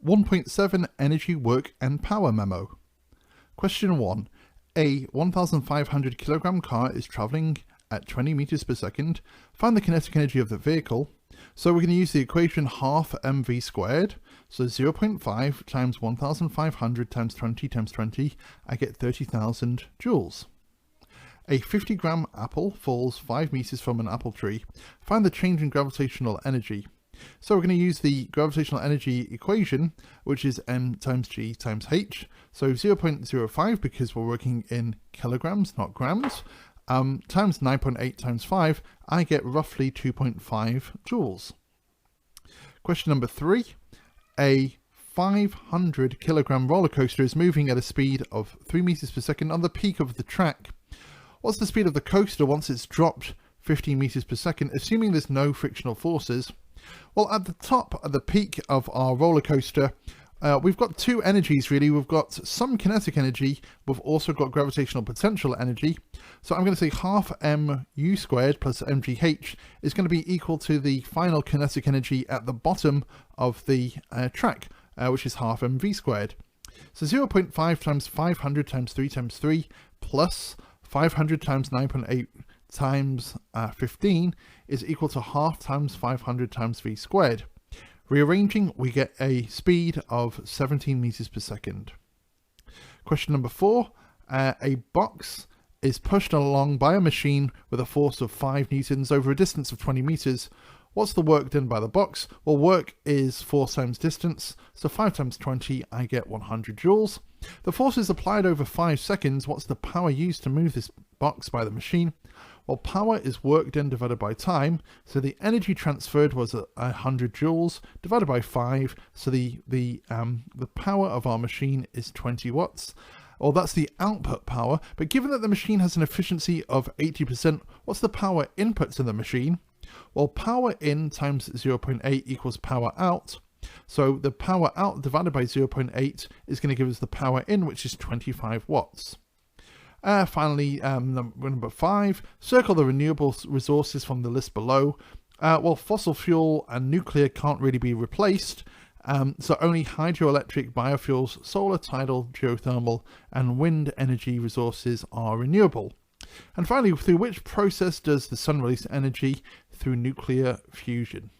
1.7 Energy, Work and Power Memo. Question 1. A 1,500 kilogram car is travelling at 20 meters per second. Find the kinetic energy of the vehicle. So we're going to use the equation half mv squared. So 0.5 times 1,500 times 20 times 20, I get 30,000 joules. A 50-gram apple falls 5 meters from an apple tree. Find the change in gravitational energy. So we're going to use the gravitational energy equation, which is m times g times h. So 0.05, because we're working in kilograms, not grams, times 9.8 times 5, I get roughly 2.5 joules. Question number 3. A 500 kilogram roller coaster is moving at a speed of 3 meters per second on the peak of the track. What's the speed of the coaster once it's dropped 15 meters per second, assuming there's no frictional forces? Well, at the top, at the peak of our roller coaster, we've got two energies really. We've got some kinetic energy, we've also got gravitational potential energy. So I'm going to say half mu squared plus mgh is going to be equal to the final kinetic energy at the bottom of the track, which is half mv squared. So 0.5 times 500 times 3 times 3 plus 500 times 9.8 times 15 is equal to half times 500 times v squared. Rearranging, we get a speed of 17 meters per second. Question number 4. A box is pushed along by a machine with a force of 5 newtons over a distance of 20 meters. What's the work done by the box? Well, work is force times distance, so 5 times 20, I get 100 joules. The force is applied over 5 seconds. What's the power used to move this box by the machine? Well, power is work done divided by time, so the energy transferred was 100 joules divided by 5, so the power of our machine is 20 watts. Well, that's the output power, but given that the machine has an efficiency of 80%, what's the power input to the machine? Well, power in times 0.8 equals power out. So the power out divided by 0.8 is going to give us the power in, which is 25 watts. Finally, number 5, circle the renewable resources from the list below. Well, fossil fuel and nuclear can't really be replaced, so only hydroelectric, biofuels, solar, tidal, geothermal, and wind energy resources are renewable. And finally, through which process does the sun release energy? Through nuclear fusion.